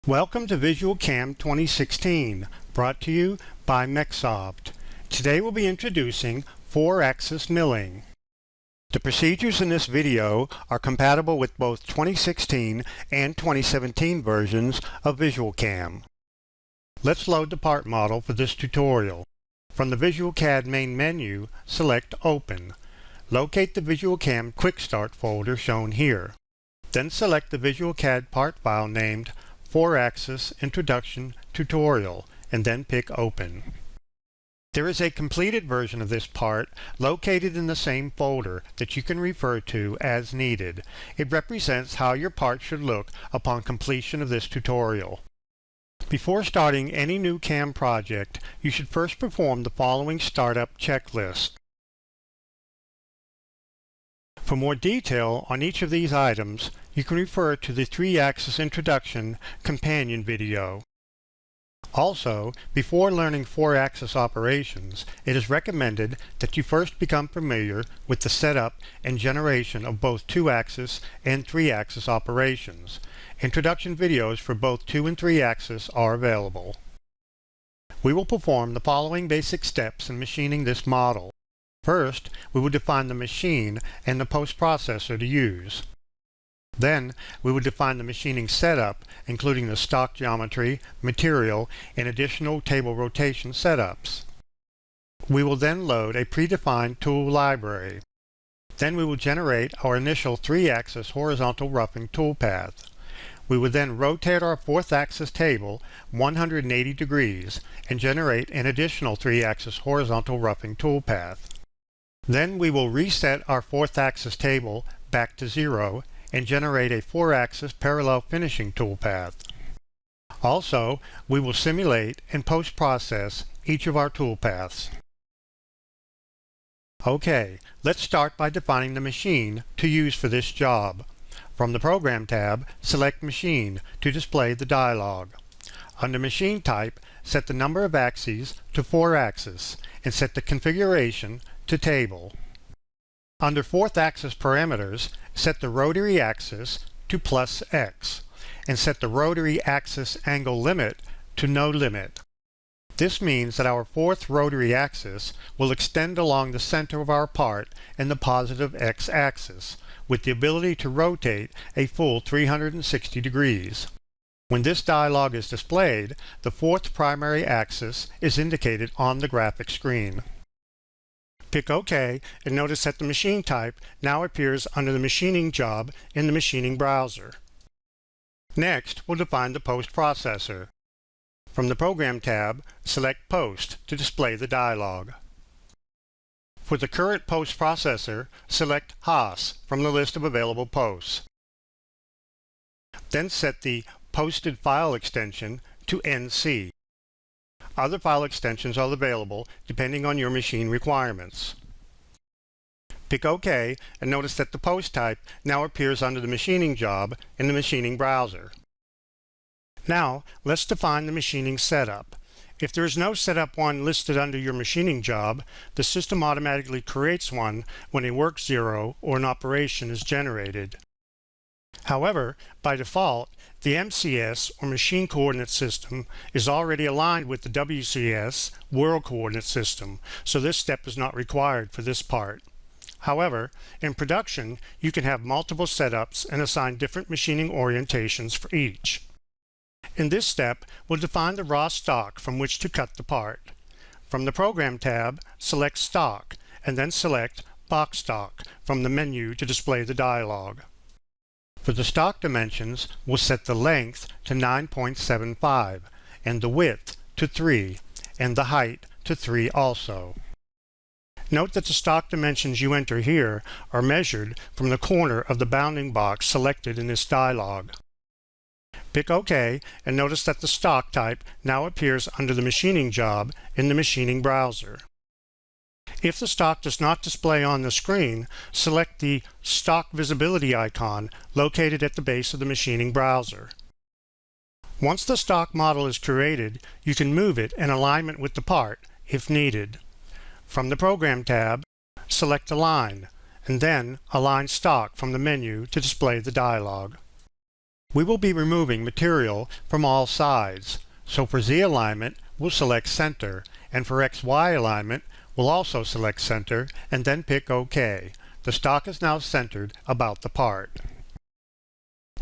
Welcome to VisualCAM 2016, brought to you by Mexsoft. Today we'll be introducing 4-axis milling. The procedures in this video are compatible with both 2016 and 2017 versions of VisualCAM. Let's load the part model for this tutorial. From the VisualCAD main menu, select Open. Locate the VisualCAM Quick Start folder shown here. Then select the VisualCAD part file named 4-axis Introduction Tutorial, and then pick Open. There is a completed version of this part located in the same folder that you can refer to as needed. It represents how your part should look upon completion of this tutorial. Before starting any new CAM project, you should first perform the following startup checklist. For more detail on each of these items, you can refer to the 3-axis introduction companion video. Also, before learning 4-axis operations, it is recommended that you first become familiar with the setup and generation of both 2-axis and 3-axis operations. Introduction videos for both 2 and 3-axis are available. We will perform the following basic steps in machining this model. First, we will define the machine and the post-processor to use. Then, we will define the machining setup, including the stock geometry, material, and additional table rotation setups. We will then load a predefined tool library. Then we will generate our initial 3-axis horizontal roughing toolpath. We will then rotate our 4th-axis table 180 degrees and generate an additional 3-axis horizontal roughing toolpath. Then we will reset our 4th-axis table back to 0 and generate a 4-axis parallel finishing toolpath. Also, we will simulate and post-process each of our toolpaths. Okay, let's start by defining the machine to use for this job. From the Program tab, select Machine to display the dialog. Under Machine Type, set the number of axes to 4-axis and set the configuration to Table. Under 4th-axis parameters, set the rotary axis to +X and set the rotary axis angle limit to no limit. This means that our 4th rotary axis will extend along the center of our part in the positive X-axis, with the ability to rotate a full 360 degrees. When this dialog is displayed, the 4th primary axis is indicated on the graphic screen. Pick OK and notice that the machine type now appears under the machining job in the machining browser. Next, we'll define the post processor. From the Program tab, select Post to display the dialog. For the current post processor, select Haas from the list of available posts. Then set the posted file extension to NC. Other file extensions are available depending on your machine requirements. Pick OK and notice that the post type now appears under the machining job in the machining browser. Now, let's define the machining setup. If there is no setup one listed under your machining job, the system automatically creates one when a work zero or an operation is generated. However, by default, the MCS or Machine Coordinate System is already aligned with the WCS World Coordinate System, so this step is not required for this part. However, in production, you can have multiple setups and assign different machining orientations for each. In this step, we'll define the raw stock from which to cut the part. From the Program tab, select Stock, and then select Box Stock from the menu to display the dialog. For the stock dimensions, we'll set the length to 9.75, and the width to 3, and the height to 3 also. Note that the stock dimensions you enter here are measured from the corner of the bounding box selected in this dialog. Pick OK and notice that the stock type now appears under the machining job in the machining browser. If the stock does not display on the screen, select the Stock Visibility icon located at the base of the machining browser. Once the stock model is created, you can move it in alignment with the part if needed. From the Program tab, select Align, and then Align Stock from the menu to display the dialog. We will be removing material from all sides, so for Z alignment, we'll select Center, and for XY alignment, we'll also select Center and then pick OK. The stock is now centered about the part.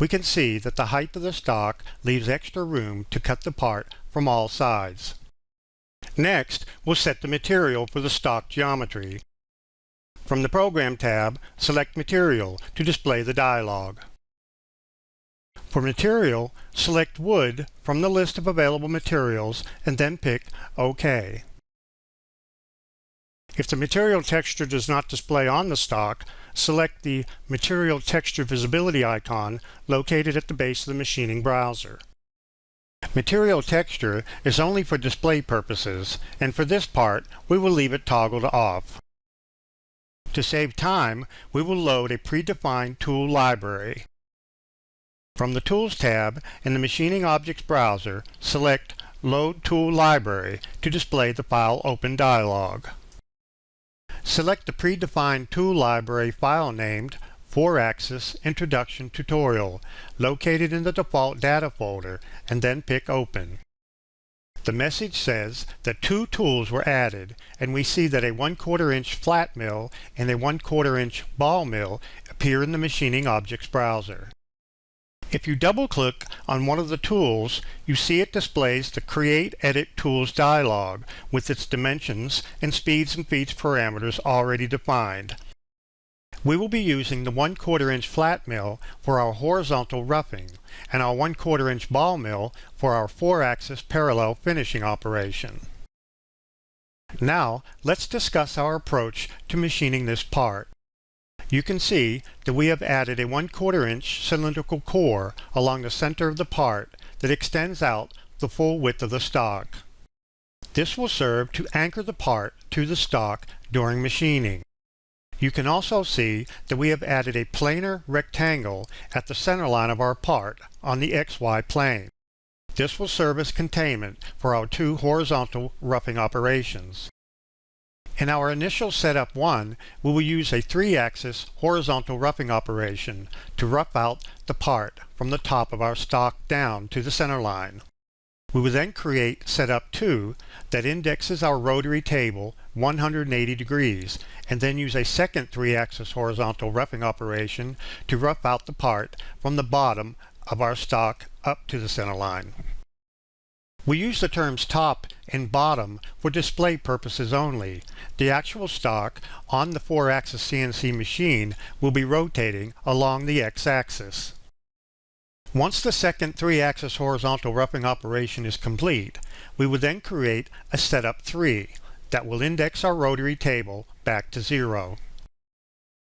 We can see that the height of the stock leaves extra room to cut the part from all sides. Next, we'll set the material for the stock geometry. From the Program tab, select Material to display the dialog. For material, select Wood from the list of available materials and then pick OK. If the material texture does not display on the stock, select the Material Texture Visibility icon located at the base of the machining browser. Material texture is only for display purposes, and for this part, we will leave it toggled off. To save time, we will load a predefined tool library. From the Tools tab in the Machining Objects browser, select Load Tool Library to display the File Open dialog. Select the predefined tool library file named 4-Axis Introduction Tutorial, located in the default data folder, and then pick Open. The message says that 2 tools were added, and we see that a 1/4 inch flat mill and a 1/4 inch ball mill appear in the Machining Objects browser. If you double-click on one of the tools, you see it displays the Create Edit Tools dialog with its dimensions and speeds and feeds parameters already defined. We will be using the 1/4 inch flat mill for our horizontal roughing and our 1/4 inch ball mill for our 4-axis parallel finishing operation. Now, let's discuss our approach to machining this part. You can see that we have added a 1/4 inch cylindrical core along the center of the part that extends out the full width of the stock. This will serve to anchor the part to the stock during machining. You can also see that we have added a planar rectangle at the center line of our part on the XY plane. This will serve as containment for our 2 horizontal roughing operations. In our initial setup 1, we will use a 3-axis horizontal roughing operation to rough out the part from the top of our stock down to the center line. We will then create setup 2 that indexes our rotary table 180 degrees and then use a second 3-axis horizontal roughing operation to rough out the part from the bottom of our stock up to the center line. We use the terms top and bottom for display purposes only. The actual stock on the 4-axis CNC machine will be rotating along the x-axis. Once the second 3-axis horizontal roughing operation is complete, we will then create a setup 3 that will index our rotary table back to 0.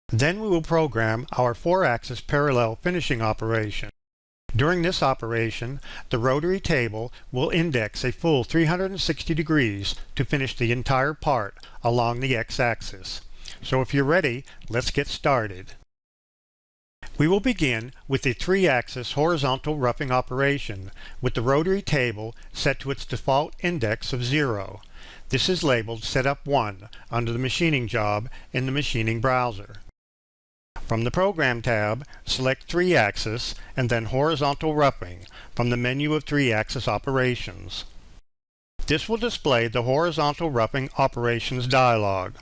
Then we will program our 4-axis parallel finishing operation. During this operation, the rotary table will index a full 360 degrees to finish the entire part along the x-axis. So if you're ready, let's get started. We will begin with the 3-axis horizontal roughing operation with the rotary table set to its default index of 0. This is labeled Setup 1 under the Machining job in the Machining browser. From the Program tab, select 3-axis and then Horizontal Roughing from the menu of 3-axis operations. This will display the Horizontal Roughing Operations dialog.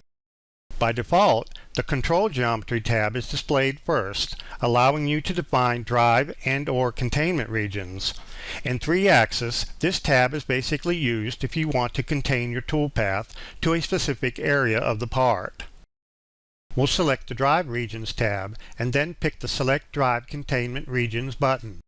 By default, the Control Geometry tab is displayed first, allowing you to define drive and/or containment regions. In 3-axis, this tab is basically used if you want to contain your toolpath to a specific area of the part. We'll select the Drive Regions tab and then pick the Select Drive Containment Regions button.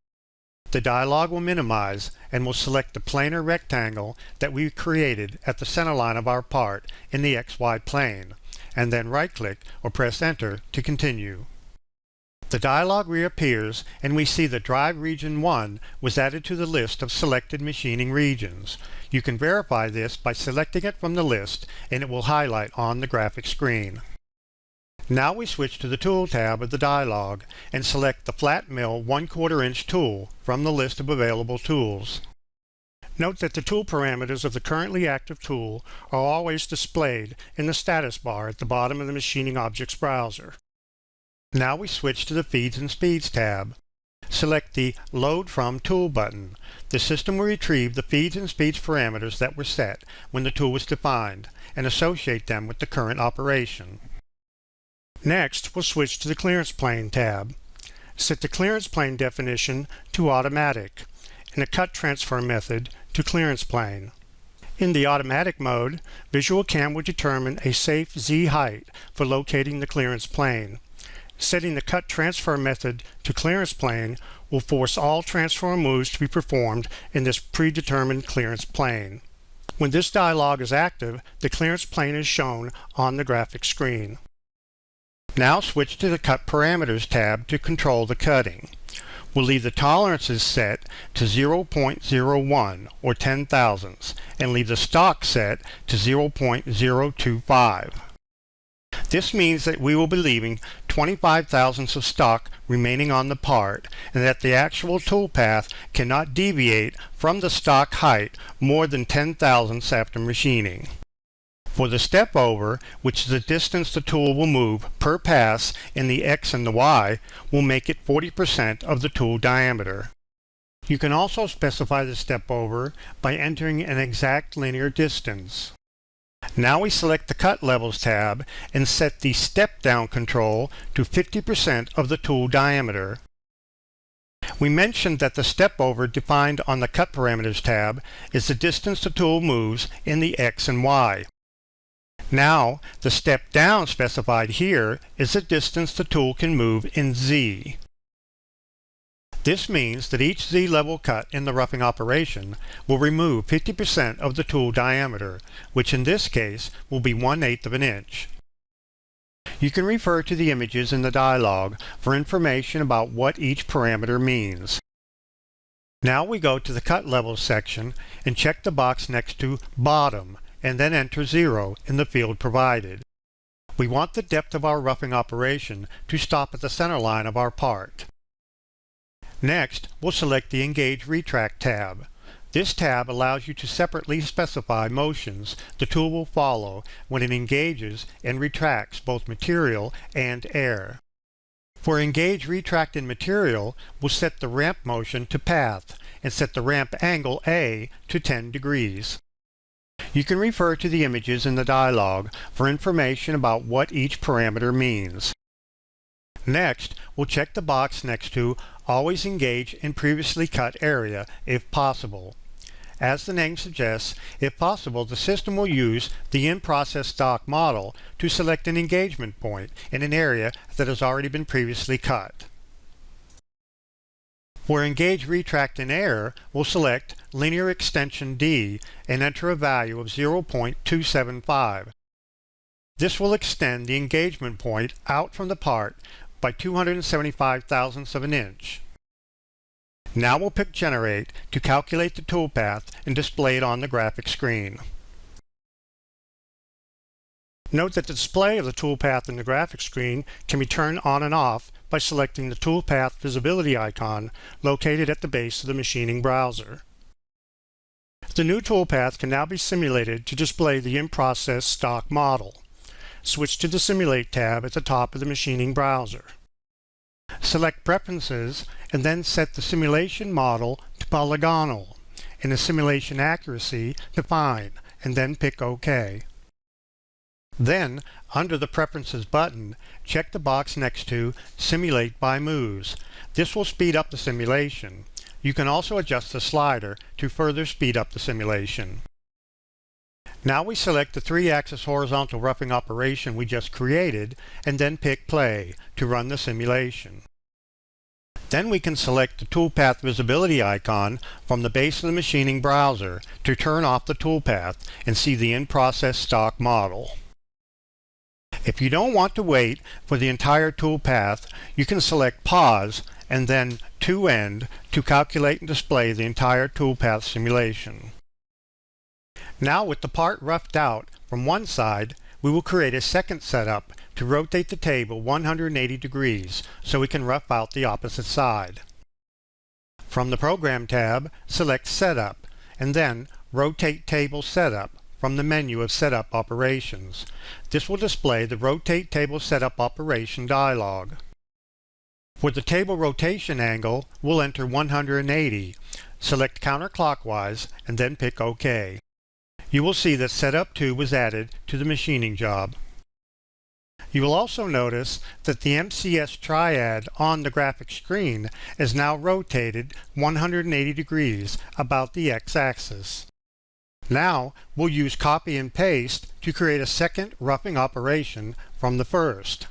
The dialog will minimize and will select the planar rectangle that we created at the center line of our part in the XY plane, and then right-click or press Enter to continue. The dialog reappears and we see that Drive Region 1 was added to the list of selected machining regions. You can verify this by selecting it from the list and it will highlight on the graphic screen. Now we switch to the Tool tab of the dialog and select the Flat Mill 1/4 inch tool from the list of available tools. Note that the tool parameters of the currently active tool are always displayed in the status bar at the bottom of the Machining Objects browser. Now we switch to the Feeds and Speeds tab. select the Load From Tool button. The system will retrieve the feeds and speeds parameters that were set when the tool was defined and associate them with the current operation. Next, we'll switch to the Clearance Plane tab. Set the clearance plane definition to Automatic and the cut transfer method to Clearance Plane. In the automatic mode, Visual CAM will determine a safe Z height for locating the clearance plane. Setting the cut transfer method to clearance plane will force all transfer moves to be performed in this predetermined clearance plane. When this dialog is active, the clearance plane is shown on the graphic screen. Now switch to the Cut Parameters tab to control the cutting. We'll leave the tolerances set to 0.01 or 10 thousandths and leave the stock set to 0.025. This means that we will be leaving 25 thousandths of stock remaining on the part and that the actual tool path cannot deviate from the stock height more than 10 thousandths after machining. For the step over, which is the distance the tool will move per pass in the X and the Y, we'll make it 40% of the tool diameter. You can also specify the step over by entering an exact linear distance. Now we select the Cut Levels tab and set the Step Down control to 50% of the tool diameter. We mentioned that the step over defined on the Cut Parameters tab is the distance the tool moves in the X and Y. Now, the step down specified here is the distance the tool can move in Z. This means that each Z level cut in the roughing operation will remove 50% of the tool diameter, which in this case will be 1/8 of an inch. You can refer to the images in the dialog for information about what each parameter means. Now we go to the Cut Levels section and check the box next to Bottom, and then enter 0 in the field provided. We want the depth of our roughing operation to stop at the center line of our part. Next, we'll select the Engage Retract tab. This tab allows you to separately specify motions the tool will follow when it engages and retracts both material and air. For Engage Retract in Material, we'll set the ramp motion to Path and set the ramp angle A to 10 degrees. You can refer to the images in the dialog for information about what each parameter means. Next, we'll check the box next to Always Engage in Previously Cut Area if possible. As the name suggests, if possible, the system will use the in-process stock model to select an engagement point in an area that has already been previously cut. For Engage Retract in Air, we'll select Linear Extension D and enter a value of 0.275. This will extend the engagement point out from the part by 275 thousandths of an inch. Now we'll pick Generate to calculate the toolpath and display it on the graphic screen. Note that the display of the toolpath in the graphic screen can be turned on and off by selecting the toolpath visibility icon located at the base of the machining browser. The new toolpath can now be simulated to display the in-process stock model. Switch to the Simulate tab at the top of the machining browser. Select Preferences and then set the simulation model to polygonal and the simulation accuracy to fine, and then pick OK. Then, under the Preferences button, check the box next to Simulate by Moves. This will speed up the simulation. You can also adjust the slider to further speed up the simulation. Now we select the 3-axis horizontal roughing operation we just created and then pick Play to run the simulation. Then we can select the toolpath visibility icon from the base of the machining browser to turn off the toolpath and see the in-process stock model. If you don't want to wait for the entire toolpath, you can select Pause and then To End to calculate and display the entire toolpath simulation. Now with the part roughed out from one side, we will create a second setup to rotate the table 180 degrees so we can rough out the opposite side. From the Program tab, select Setup and then Rotate Table Setup from the menu of Setup Operations. This will display the Rotate Table Setup Operation dialog. For the table rotation angle, we'll enter 180. Select counterclockwise and then pick OK. You will see that Setup 2 was added to the machining job. You will also notice that the MCS triad on the graphic screen is now rotated 180 degrees about the x-axis. Now we'll use copy and paste to create a second roughing operation from the first.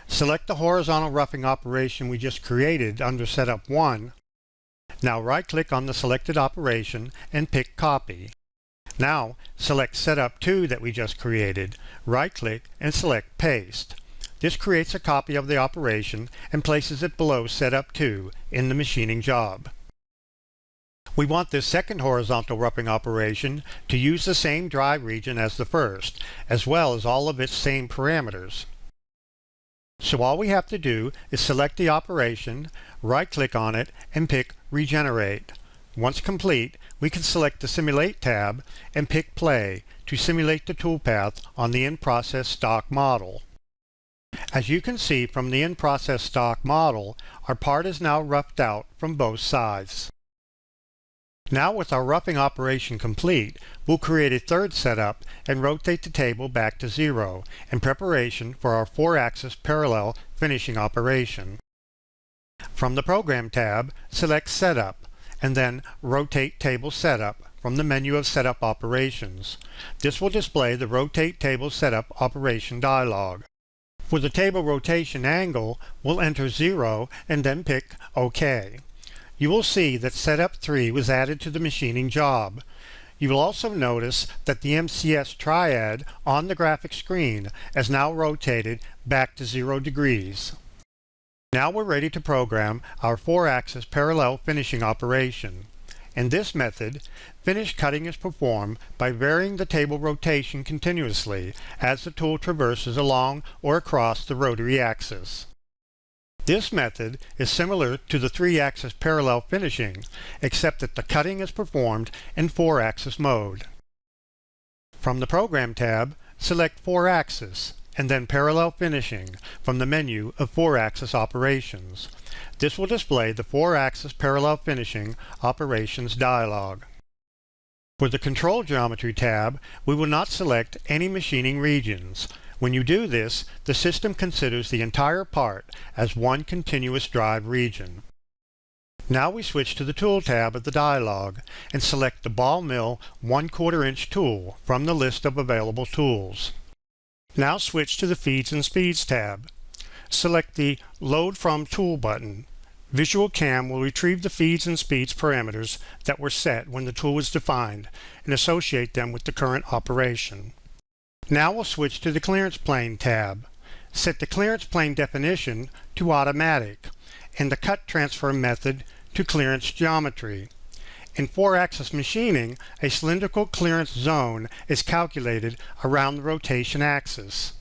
Select the horizontal roughing operation we just created under Setup 1. Now right-click on the selected operation and pick Copy. Now select Setup 2 that we just created, right-click and select Paste. This creates a copy of the operation and places it below Setup 2 in the machining job. We want this second horizontal roughing operation to use the same drive region as the first, as well as all of its same parameters. So all we have to do is select the operation, right-click on it, and pick Regenerate. Once complete, we can select the Simulate tab and pick Play to simulate the toolpath on the in-process stock model. As you can see from the in-process stock model, our part is now roughed out from both sides. Now with our roughing operation complete, we'll create a third setup and rotate the table back to 0 in preparation for our 4-axis parallel finishing operation. From the Program tab, select Setup and then Rotate Table Setup from the menu of Setup Operations. This will display the Rotate Table Setup Operation dialog. For the table rotation angle, we'll enter 0 and then pick OK. You will see that Setup 3 was added to the machining job. You will also notice that the MCS triad on the graphic screen is now rotated back to 0 degrees. Now we're ready to program our 4-axis parallel finishing operation. In this method, finish cutting is performed by varying the table rotation continuously as the tool traverses along or across the rotary axis. This method is similar to the 3-axis parallel finishing, except that the cutting is performed in 4-axis mode. From the Program tab, select 4-axis and then Parallel Finishing from the menu of 4-axis operations. This will display the 4-axis parallel finishing operations dialog. For the Control Geometry tab, we will not select any machining regions. When you do this, the system considers the entire part as one continuous drive region. Now we switch to the Tool tab of the dialog and select the Ball Mill 1/4 inch tool from the list of available tools. Now switch to the Feeds and Speeds tab. Select the Load From Tool button. Visual Cam will retrieve the feeds and speeds parameters that were set when the tool was defined and associate them with the current operation. Now we'll switch to the Clearance Plane tab. Set the clearance plane definition to Automatic and the Cut Transfer method to Clearance Geometry. In 4-axis machining, a cylindrical clearance zone is calculated around the rotation axis.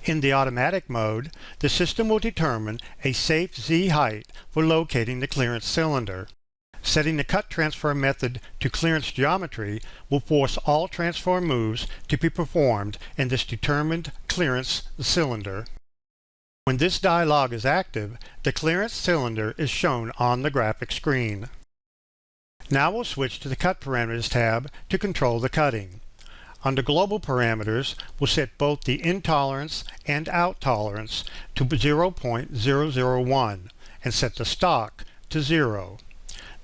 In the automatic mode, the system will determine a safe Z height for locating the clearance cylinder. Setting the Cut Transfer method to Clearance Geometry will force all transfer moves to be performed in this determined clearance cylinder. When this dialog is active, the clearance cylinder is shown on the graphic screen. Now we'll switch to the Cut Parameters tab to control the cutting. Under Global Parameters, we'll set both the in tolerance and out tolerance to 0.001 and set the stock to 0.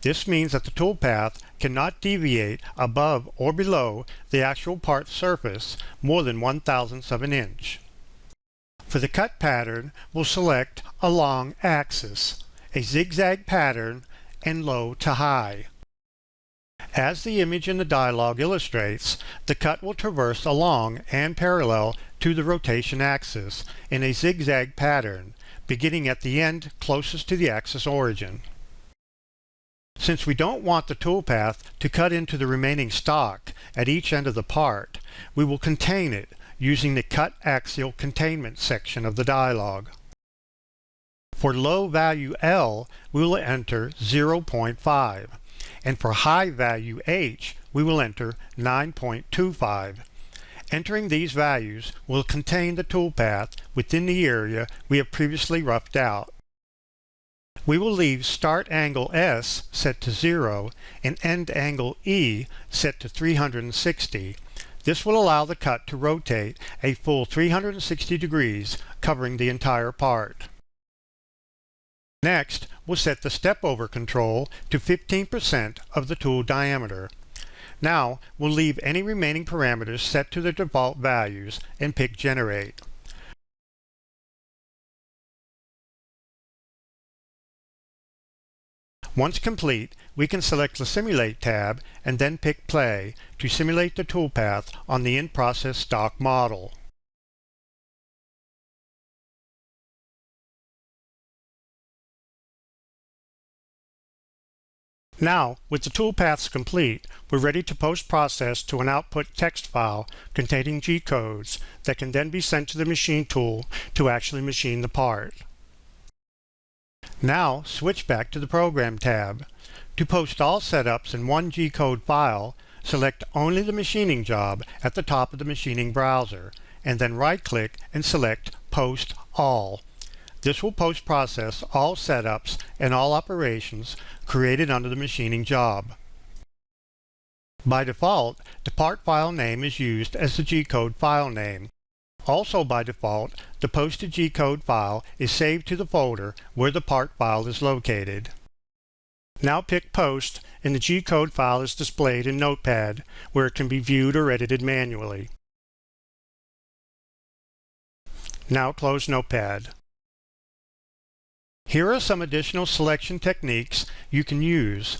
This means that the toolpath cannot deviate above or below the actual part surface more than 1/1000th of an inch. For the cut pattern, we'll select Along Axis, a zigzag pattern, and Low to High. As the image in the dialog illustrates, the cut will traverse along and parallel to the rotation axis in a zigzag pattern, beginning at the end closest to the axis origin. Since we don't want the toolpath to cut into the remaining stock at each end of the part, we will contain it using the Cut Axial Containment section of the dialog. For low value L, we will enter 0.5, and for high value H, we will enter 9.25. Entering these values will contain the toolpath within the area we have previously roughed out. We will leave start angle S set to 0 and end angle E set to 360. This will allow the cut to rotate a full 360 degrees, covering the entire part. Next, we'll set the step-over control to 15% of the tool diameter. Now, we'll leave any remaining parameters set to their default values and pick Generate. Once complete, we can select the Simulate tab and then pick Play to simulate the toolpath on the in-process stock model. Now, with the toolpaths complete, we're ready to post-process to an output text file containing G-codes that can then be sent to the machine tool to actually machine the part. Now, switch back to the Program tab. To post all setups in one G-code file, select only the machining job at the top of the machining browser, and then right-click and select Post All. This will post-process all setups and all operations created under the machining job. By default, the part file name is used as the G-code file name. Also by default, the posted G-code file is saved to the folder where the part file is located. Now pick Post and the G-code file is displayed in Notepad, where it can be viewed or edited manually. Now close Notepad. Here are some additional selection techniques you can use.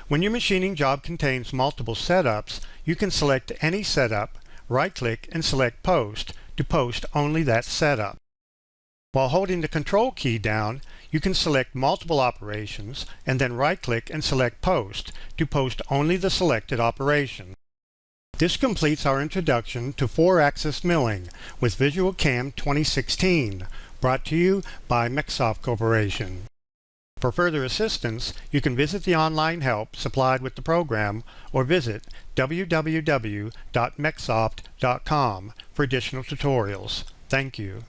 When your machining job contains multiple setups, you can select any setup, right-click and select Post to post only that setup. While holding the Control key down, you can select multiple operations and then right-click and select Post to post only the selected operation. This completes our introduction to 4-axis milling with Visual Cam 2016, brought to you by Mexsoft Corporation. For further assistance, you can visit the online help supplied with the program or visit www.mexsoft.com for additional tutorials. Thank you.